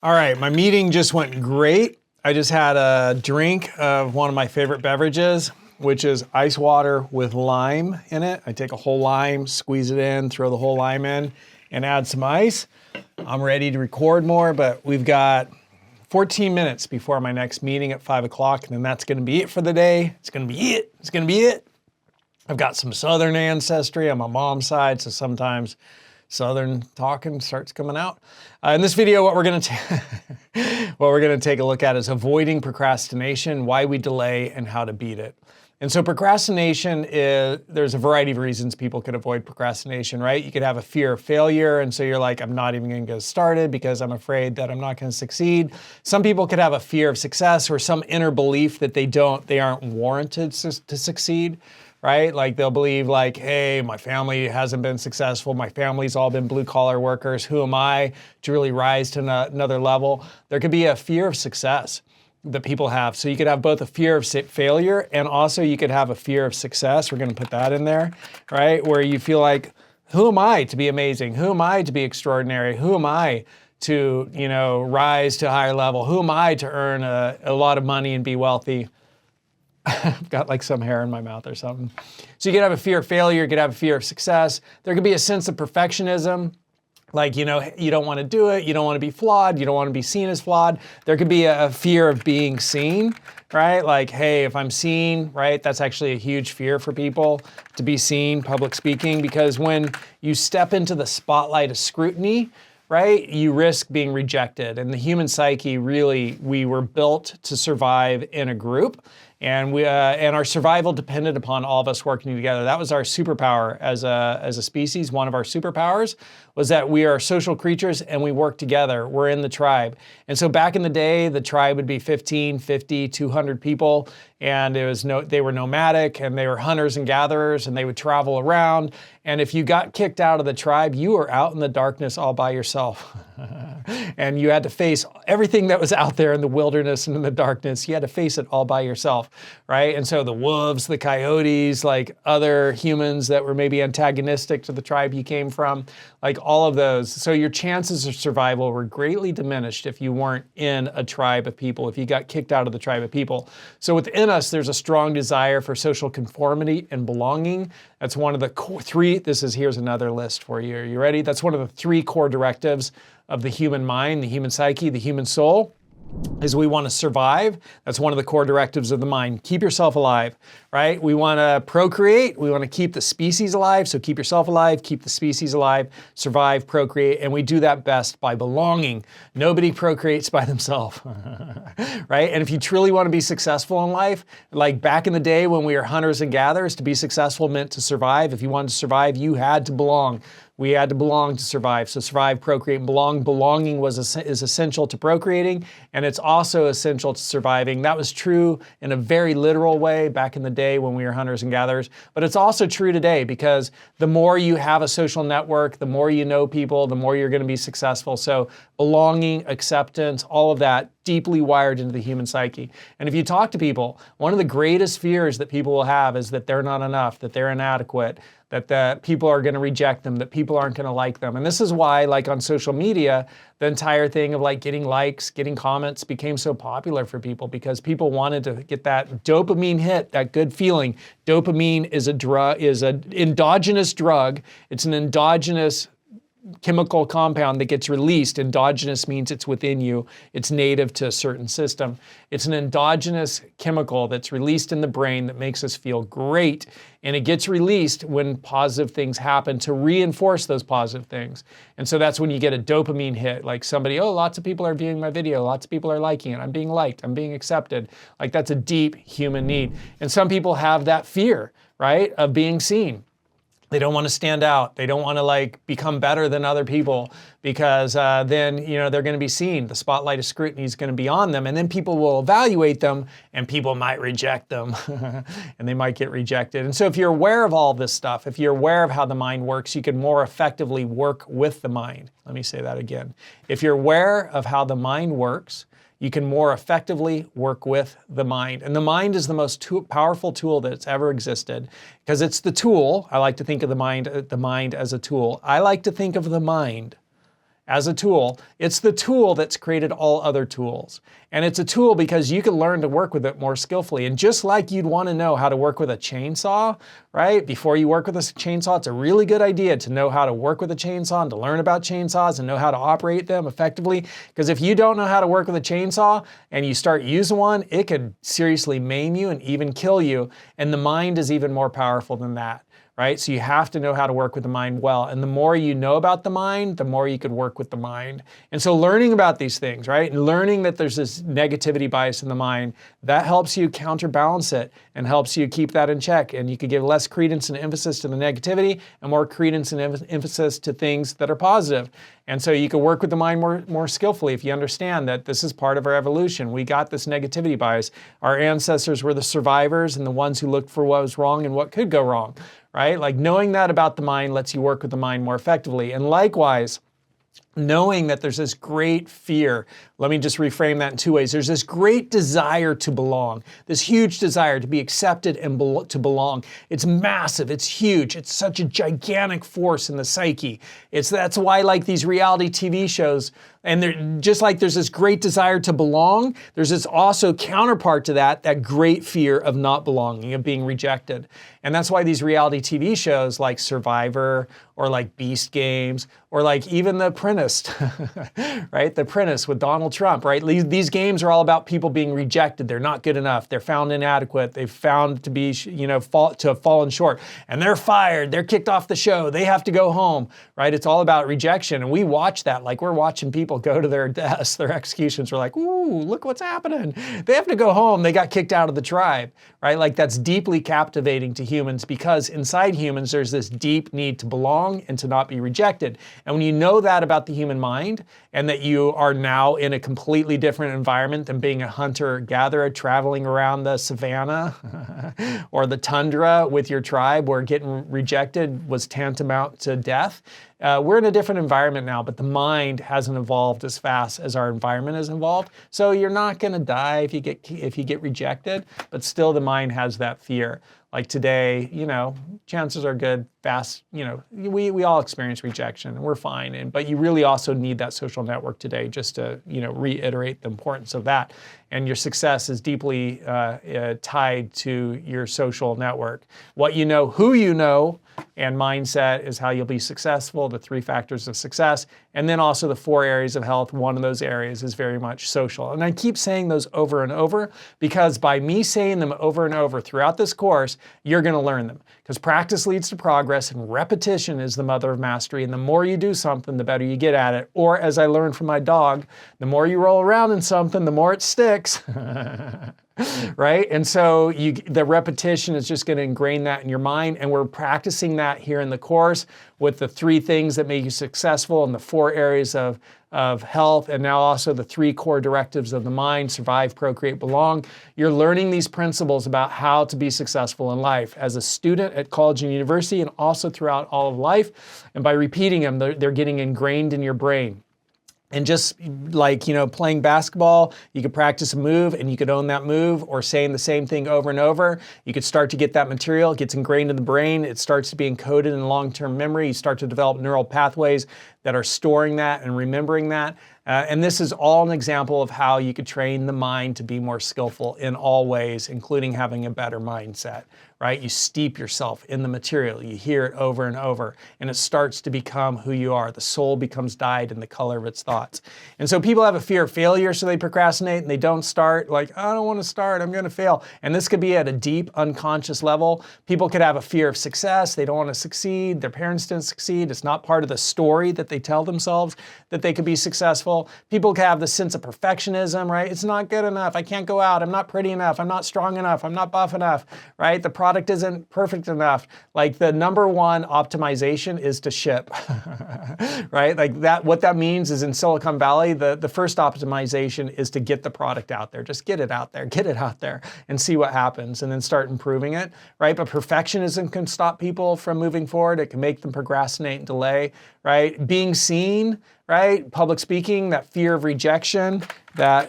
All right, my meeting just went great. I just had a drink of one of my favorite beverages, which is ice water with lime in it. I take a whole lime, squeeze it in, throw the whole lime in, and add some ice. I'm ready to record more, but we've got 14 minutes before my next meeting at 5 o'clock, and then that's gonna be it for the day. It's gonna be it. It's gonna be it. I've got some Southern ancestry on my mom's side, so sometimes Southern talking starts coming out. In this video, what we're gonna take a look at is avoiding procrastination, why we delay, and how to beat it. And so procrastination there's a variety of reasons people could avoid procrastination, right? You could have a fear of failure, and so you're like, I'm not even gonna get started because I'm afraid that I'm not gonna succeed. Some people could have a fear of success or some inner belief that they aren't warranted to succeed. Right? Like they'll believe like, hey, my family hasn't been successful. My family's all been blue collar workers. Who am I to really rise to another level? There could be a fear of success that people have. So you could have both a fear of failure and also you could have a fear of success. We're going to put that in there, right? Where you feel like, who am I to be amazing? Who am I to be extraordinary? Who am I to, rise to a higher level? Who am I to earn a lot of money and be wealthy? I've got like some hair in my mouth or something. So you could have a fear of failure, you could have a fear of success. There could be a sense of perfectionism. Like, you don't want to do it, you don't want to be flawed, you don't want to be seen as flawed. There could be a fear of being seen, right? Like, hey, if I'm seen, right, that's actually a huge fear for people, to be seen, public speaking, because when you step into the spotlight of scrutiny, right, you risk being rejected. And the human psyche, really, we were built to survive in a group. And our survival depended upon all of us working together. That was our superpower as a species. One of our superpowers was that we are social creatures and we work together. We're in the tribe. And so back in the day, the tribe would be 15, 50, 200 people. And they were nomadic and they were hunters and gatherers and they would travel around. And if you got kicked out of the tribe, you were out in the darkness all by yourself. And you had to face everything that was out there in the wilderness and in the darkness. You had to face it all by yourself, right? And so the wolves, the coyotes, like other humans that were maybe antagonistic to the tribe you came from, like all of those. So your chances of survival were greatly diminished if you weren't in a tribe of people, if you got kicked out of the tribe of people. So within us, there's a strong desire for social conformity and belonging. That's one of the three, here's another list for you. Are you ready? That's one of the three core directives of the human mind, the human psyche, the human soul, is we want to survive. That's one of the core directives of the mind. Keep yourself alive, right? We want to procreate. We want to keep the species alive. So keep yourself alive, keep the species alive, survive, procreate. And we do that best by belonging. Nobody procreates by themselves, right? And if you truly want to be successful in life, like back in the day when we were hunters and gatherers, to be successful meant to survive. If you wanted to survive, you had to belong. We had to belong to survive. So survive, procreate, and belong. Belonging is essential to procreating, and it's also essential to surviving. That was true in a very literal way back in the day when we were hunters and gatherers, but it's also true today because the more you have a social network, the more you know people, the more you're going to be successful. So belonging, acceptance, all of that deeply wired into the human psyche. And if you talk to people, one of the greatest fears that people will have is that they're not enough, that they're inadequate, that the people are going to reject them, that people aren't going to like them. And this is why, like on social media, the entire thing of like getting likes, getting comments became so popular for people because people wanted to get that dopamine hit, that good feeling. Dopamine is an endogenous drug. It's an endogenous chemical compound that gets released. Endogenous means it's within you. It's native to a certain system. It's an endogenous chemical that's released in the brain that makes us feel great. And it gets released when positive things happen to reinforce those positive things. And so that's when you get a dopamine hit, like somebody, oh, lots of people are viewing my video. Lots of people are liking it. I'm being liked. I'm being accepted. Like that's a deep human need. And some people have that fear, right, of being seen. They don't want to stand out. They don't want to like become better than other people because then, they're going to be seen. The spotlight of scrutiny is going to be on them and then people will evaluate them and people might reject them and they might get rejected. And so if you're aware of all this stuff, if you're aware of how the mind works, you can more effectively work with the mind. Let me say that again. If you're aware of how the mind works, you can more effectively work with the mind. And the mind is the most powerful tool that's ever existed because it's the tool. I like to think of the mind as a tool. I like to think of the mind as a tool. It's the tool that's created all other tools. And it's a tool because you can learn to work with it more skillfully. And just like you'd want to know how to work with a chainsaw, right? Before you work with a chainsaw, it's a really good idea to know how to work with a chainsaw and to learn about chainsaws and know how to operate them effectively. Because if you don't know how to work with a chainsaw and you start using one, it could seriously maim you and even kill you. And the mind is even more powerful than that. Right? So you have to know how to work with the mind well. And the more you know about the mind, the more you could work with the mind. And so learning about these things, right? And learning that there's this negativity bias in the mind, that helps you counterbalance it and helps you keep that in check. And you could give less credence and emphasis to the negativity and more credence and emphasis to things that are positive. And so you can work with the mind more skillfully if you understand that this is part of our evolution. We got this negativity bias. Our ancestors were the survivors and the ones who looked for what was wrong and what could go wrong, right? Like knowing that about the mind lets you work with the mind more effectively. And likewise, knowing that there's this great fear. Let me just reframe that in two ways. There's this great desire to belong, this huge desire to be accepted and to belong. It's massive, it's huge, it's such a gigantic force in the psyche. That's why like these reality TV shows, and just like there's this great desire to belong, there's this also counterpart to that great fear of not belonging, of being rejected. And that's why these reality TV shows like Survivor or like Beast Games or like even The Apprentice, right? The Apprentice with Donald Trump, right? These games are all about people being rejected. They're not good enough. They're found inadequate. They've found to be, to have fallen short. And they're fired. They're kicked off the show. They have to go home, right? It's all about rejection. And we watch that like we're watching people go to their deaths, their executions. We're like, ooh, look what's happening. They have to go home. They got kicked out of the tribe, right? Like that's deeply captivating to humans because inside humans, there's this deep need to belong and to not be rejected. And when you know that about the human mind and that you are now in a completely different environment than being a hunter-gatherer traveling around the savannah or the tundra with your tribe where getting rejected was tantamount to death, we're in a different environment now, but the mind hasn't evolved as fast as our environment has evolved. So you're not going to die if you get rejected, but still the mind has that fear. Like today, chances are good, fast, we all experience rejection and we're fine. But you really also need that social network today just to, reiterate the importance of that. And your success is deeply tied to your social network. What you know, who you know, and mindset is how you'll be successful, the 3 factors of success. And then also the 4 areas of health. One of those areas is very much social. And I keep saying those over and over because by me saying them over and over throughout this course, you're going to learn them. Because practice leads to progress and repetition is the mother of mastery. And the more you do something, the better you get at it. Or as I learned from my dog, the more you roll around in something, the more it sticks. Right? And so the repetition is just going to ingrain that in your mind. And we're practicing that here in the course with the 3 things that make you successful and the 4 areas of health, and now also the 3 core directives of the mind: survive, procreate, belong. You're learning these principles about how to be successful in life as a student at college and university and also throughout all of life. And by repeating them, they're getting ingrained in your brain. And just like, playing basketball, you could practice a move and you could own that move, or saying the same thing over and over. You could start to get that material. It gets ingrained in the brain. It starts to be encoded in long-term memory. You start to develop neural pathways that are storing that and remembering that. And this is all an example of how you could train the mind to be more skillful in all ways, including having a better mindset, right? You steep yourself in the material. You hear it over and over, and it starts to become who you are. The soul becomes dyed in the color of its thoughts. And so people have a fear of failure, so they procrastinate and they don't start. Like, I don't want to start, I'm going to fail. And this could be at a deep unconscious level. People could have a fear of success. They don't want to succeed. Their parents didn't succeed. It's not part of the story that they tell themselves that they could be successful. People can have the sense of perfectionism, right? It's not good enough. I can't go out. I'm not pretty enough. I'm not strong enough. I'm not buff enough, right? The product isn't perfect enough. Like the number 1 optimization is to ship, right? Like that, what that means is in Silicon Valley, the first optimization is to get the product out there. Just get it out there and see what happens and then start improving it, right? But perfectionism can stop people from moving forward. It can make them procrastinate and delay, right? Being seen, right? Public speaking, that fear of rejection, that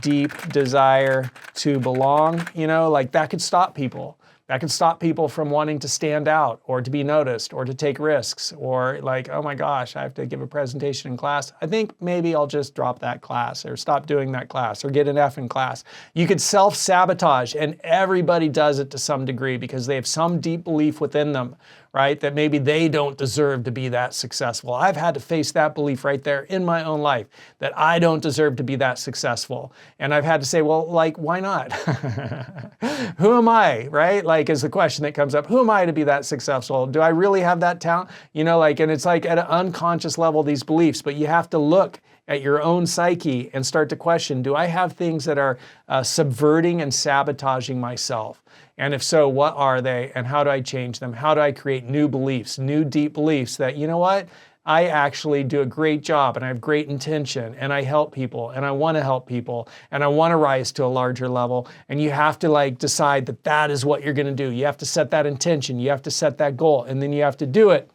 deep desire to belong, like that could stop people. That can stop people from wanting to stand out or to be noticed or to take risks or like, oh my gosh, I have to give a presentation in class. I think maybe I'll just drop that class or stop doing that class or get an F in class. You could self-sabotage, and everybody does it to some degree because they have some deep belief within them, right? That maybe they don't deserve to be that successful. I've had to face that belief right there in my own life that I don't deserve to be that successful. And I've had to say, well, like, why not? Who am I, right? Like, is the question that comes up. Who am I to be that successful? Do I really have that talent? You know, like, and it's like at an unconscious level, these beliefs, but you have to look at your own psyche and start to question, do I have things that are subverting and sabotaging myself? And if so, what are they and how do I change them? How do I create new beliefs, new deep beliefs that, you know what, I actually do a great job and I have great intention and I help people and I want to help people and I want to rise to a larger level. And you have to like decide that that is what you're going to do. You have to set that intention. You have to set that goal and then you have to do it.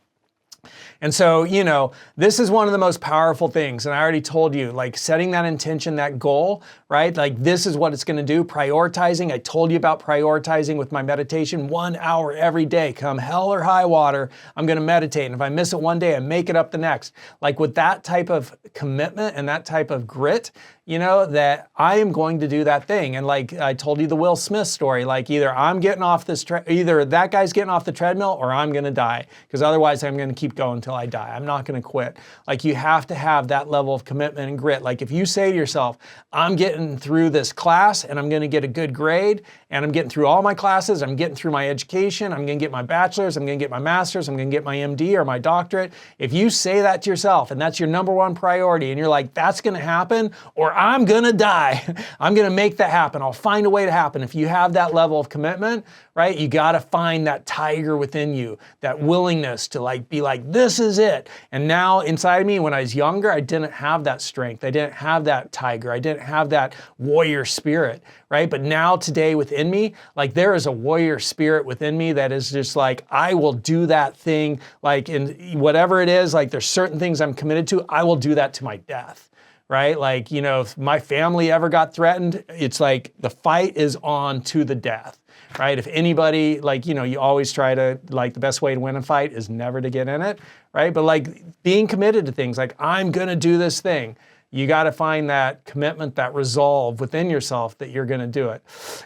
And so, you know, this is one of the most powerful things. And I already told you, like setting that intention, that goal, right? Like this is what it's going to do. Prioritizing. I told you about prioritizing with my meditation. 1 hour every day, come hell or high water, I'm going to meditate. And if I miss it one day, I make it up the next. Like with that type of commitment and that type of grit, you know, that I am going to do that thing. And like I told you the Will Smith story, like either I'm getting off this, either that guy's getting off the treadmill or I'm going to die. Because otherwise I'm going to keep going until I die. I'm not going to quit. Like you have to have that level of commitment and grit. Like if you say to yourself, I'm getting through this class and I'm going to get a good grade and I'm getting through all my classes, I'm getting through my education, I'm going to get my bachelor's, I'm going to get my master's, I'm going to get my MD or my doctorate. If you say that to yourself and that's your number one priority and you're like, that's going to happen or I'm going to die, I'm going to make that happen. I'll find a way to happen. If you have that level of commitment, right, you got to find that tiger within you, that willingness to like be like, this is it. And now inside me, when I was younger, I didn't have that strength. I didn't have that tiger. I didn't have that warrior spirit, right? But now today within me, like there is a warrior spirit within me that is just like, I will do that thing, like in whatever it is, like there's certain things I'm committed to, I will do that to my death. Right? Like, you know, if my family ever got threatened, it's like the fight is on to the death, right? If anybody, like, you know, you always try to, like, the best way to win a fight is never to get in it, right? But like being committed to things like, I'm going to do this thing. You got to find that commitment, that resolve within yourself that you're going to do it.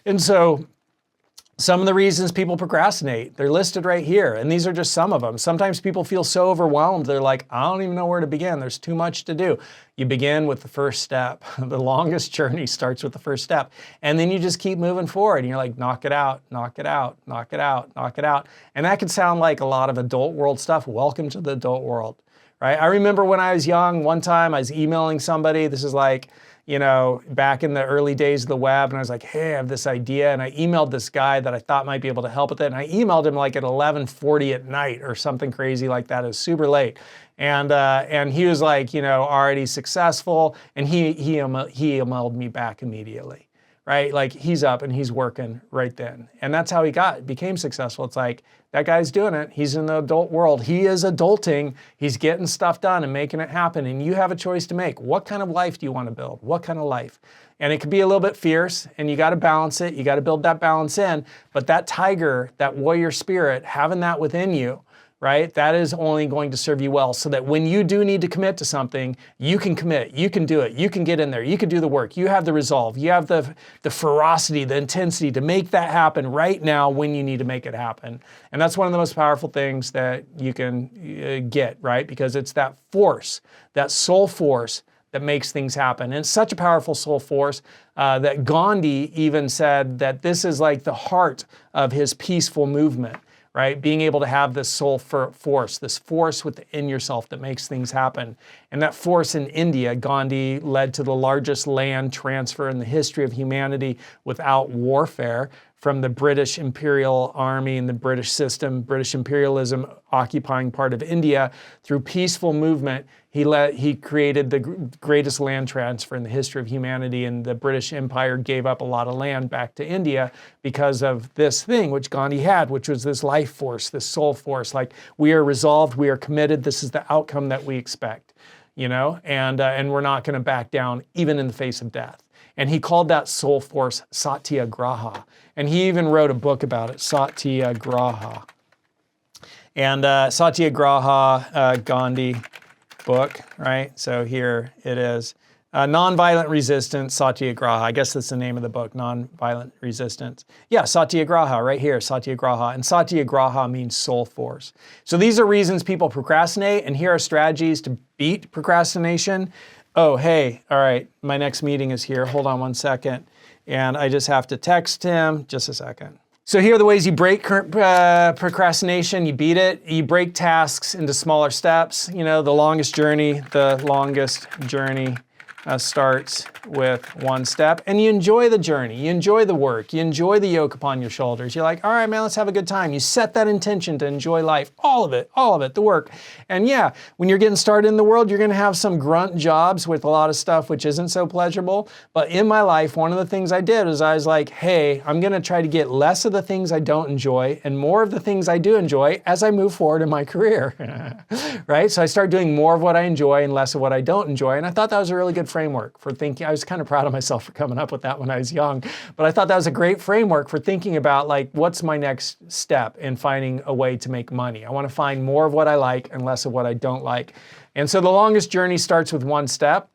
And so some of the reasons people procrastinate, they're listed right here. And these are just some of them. Sometimes people feel so overwhelmed. They're like, I don't even know where to begin. There's too much to do. You begin with the first step. The longest journey starts with the first step. And then you just keep moving forward. And you're like, knock it out, knock it out, knock it out, knock it out. And that can sound like a lot of adult world stuff. Welcome to the adult world, right? I remember when I was young, one time I was emailing somebody. This is like, you know, back in the early days of the web, and I was like, hey, I have this idea, and I emailed this guy that I thought might be able to help with it, and I emailed him like at 11:40 at night or something crazy like that. It was super late, and he was like, you know, already successful, and he emailed me back immediately, right? Like he's up and he's working right then, and that's how he became successful. It's like, that guy's doing it. He's in the adult world. He is adulting. He's getting stuff done and making it happen. And you have a choice to make. What kind of life do you want to build? What kind of life? And it could be a little bit fierce and you got to balance it. You got to build that balance in. But that tiger, that warrior spirit, having that within you, right? That is only going to serve you well so that when you do need to commit to something, you can commit, you can do it, you can get in there, you can do the work, you have the resolve, you have the ferocity, the intensity to make that happen right now when you need to make it happen. And that's one of the most powerful things that you can get, right? Because it's that force, that soul force that makes things happen. And it's such a powerful soul force that Gandhi even said that this is like the heart of his peaceful movement. Right? Being able to have this soul force, this force within yourself that makes things happen. And that force in India, Gandhi led to the largest land transfer in the history of humanity without warfare from the British Imperial Army and the British system, British imperialism occupying part of India. Through peaceful movement, he created the greatest land transfer in the history of humanity, and the British Empire gave up a lot of land back to India because of this thing which Gandhi had, which was this life force, this soul force. Like, we are resolved, we are committed, this is the outcome that we expect, you know, and we're not going to back down even in the face of death. And he called that soul force satyagraha. And he even wrote a book about it, Satyagraha. And Satyagraha, Gandhi book, right? So here it is. Nonviolent Resistance, Satyagraha. I guess that's the name of the book, Nonviolent Resistance. Yeah, Satyagraha, right here, Satyagraha. And Satyagraha means soul force. So these are reasons people procrastinate, and here are strategies to beat procrastination. Oh, hey, all right, my next meeting is here. Hold on one second. And I just have to text him. Just a second. So here are the ways you break procrastination. You beat it. You break tasks into smaller steps. You know, the longest journey starts with one step, and you enjoy the journey, you enjoy the work, you enjoy the yoke upon your shoulders. You're like, all right, man, let's have a good time. You set that intention to enjoy life, all of it, the work. And yeah, when you're getting started in the world, you're gonna have some grunt jobs with a lot of stuff which isn't so pleasurable. But in my life, one of the things I did is I was like, hey, I'm gonna try to get less of the things I don't enjoy and more of the things I do enjoy as I move forward in my career, right? So I started doing more of what I enjoy and less of what I don't enjoy. And I thought that was a really good framework for thinking. I was kind of proud of myself for coming up with that when I was young, but I thought that was a great framework for thinking about, like, what's my next step in finding a way to make money. I want to find more of what I like and less of what I don't like. And so the longest journey starts with one step.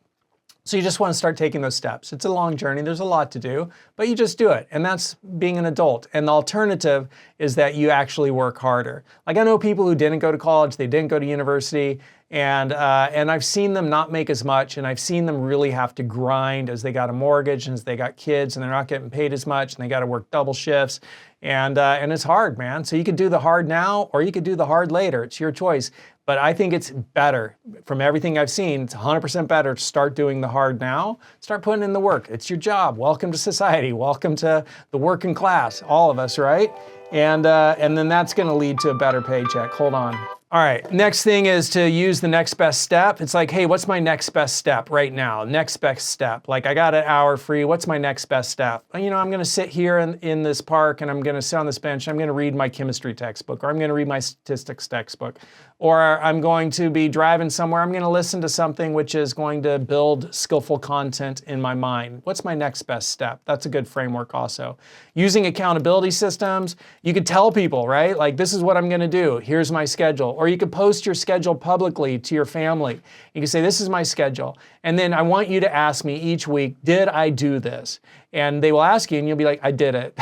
So you just want to start taking those steps. It's a long journey. There's a lot to do, but you just do it. And that's being an adult. And the alternative is that you actually work harder. Like, I know people who didn't go to college, they didn't go to university, and I've seen them not make as much, and I've seen them really have to grind as they got a mortgage and as they got kids, and they're not getting paid as much, and they got to work double shifts. And it's hard, man. So you could do the hard now, or you could do the hard later. It's your choice. But I think it's better, from everything I've seen, it's 100% better to start doing the hard now, start putting in the work. It's your job. Welcome to society. Welcome to the working class, all of us, right? And then that's gonna lead to a better paycheck. Hold on. All right, next thing is to use the next best step. It's like, hey, what's my next best step right now? Next best step. Like, I got an hour free, what's my next best step? You know, I'm gonna sit here in this park, and I'm gonna sit on this bench, I'm gonna read my chemistry textbook, or I'm gonna read my statistics textbook, or I'm going to be driving somewhere, I'm gonna listen to something which is going to build skillful content in my mind. What's my next best step? That's a good framework also. Using accountability systems, you could tell people, right? Like, this is what I'm gonna do, here's my schedule. Or you could post your schedule publicly to your family. You can say, this is my schedule. And then I want you to ask me each week, did I do this? And they will ask you, and you'll be like, I did it,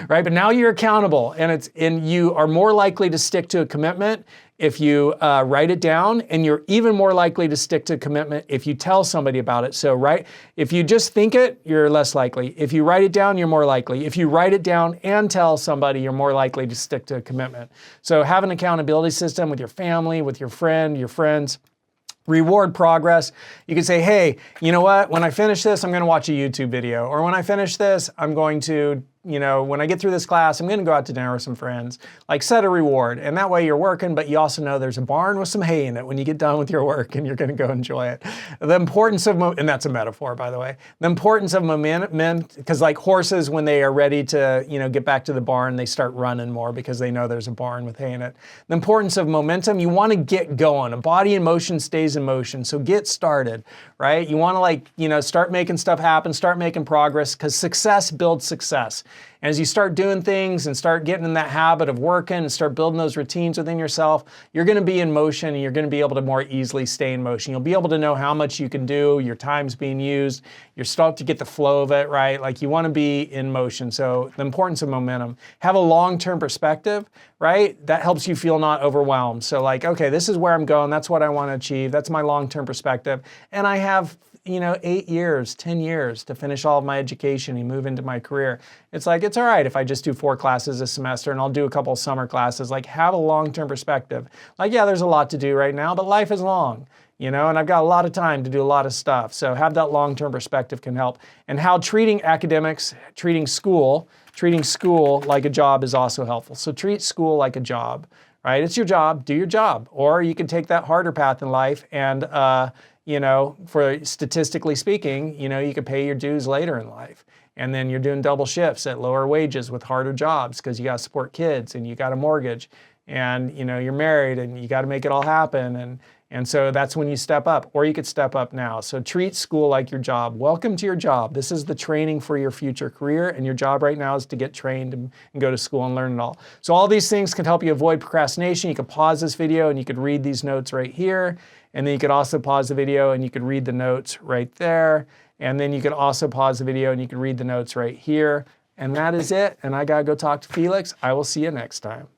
right? But now you're accountable, and you are more likely to stick to a commitment if you write it down, and you're even more likely to stick to a commitment if you tell somebody about it. So, right, if you just think it, you're less likely. If you write it down, you're more likely. If you write it down and tell somebody, you're more likely to stick to a commitment. So have an accountability system with your family, with your friends. Reward progress. You can say, hey, you know what? When I finish this, I'm going to watch a YouTube video. Or when I finish this, I'm going to, you know, when I get through this class, I'm going to go out to dinner with some friends. Like, set a reward. And that way you're working, but you also know there's a barn with some hay in it when you get done with your work, and you're going to go enjoy it. The importance of, and that's a metaphor, by the way, the importance of momentum, because like horses, when they are ready to, you know, get back to the barn, they start running more because they know there's a barn with hay in it. The importance of momentum, you want to get going. A body in motion stays in motion. So get started, right? You want to, like, you know, start making stuff happen, start making progress, because success builds success. As you start doing things and start getting in that habit of working and start building those routines within yourself, you're going to be in motion, and you're going to be able to more easily stay in motion. You'll be able to know how much you can do, your time's being used, you're starting to get the flow of it, right? Like, you want to be in motion. So the importance of momentum. Have a long-term perspective, right? That helps you feel not overwhelmed. So like, okay, this is where I'm going. That's what I want to achieve. That's my long-term perspective. And I have, you know, 8 years, 10 years to finish all of my education and move into my career. It's like, it's all right if I just do 4 classes this semester, and I'll do a couple of summer classes. Like, have a long-term perspective. Like, yeah, there's a lot to do right now, but life is long, you know, and I've got a lot of time to do a lot of stuff. So have that long-term perspective can help. And how treating academics, treating school like a job is also helpful. So treat school like a job, right? It's your job, do your job. Or you can take that harder path in life and, you know, for statistically speaking, you know, you could pay your dues later in life. And then you're doing double shifts at lower wages with harder jobs because you got to support kids and you got a mortgage and, you know, you're married and you got to make it all happen. And so that's when you step up, or you could step up now. So treat school like your job. Welcome to your job. This is the training for your future career, and your job right now is to get trained and go to school and learn it all. So all these things can help you avoid procrastination. You can pause this video and you could read these notes right here. And then you could also pause the video and you could read the notes right there. And then you could also pause the video and you could read the notes right here. And that is it. And I gotta go talk to Felix. I will see you next time.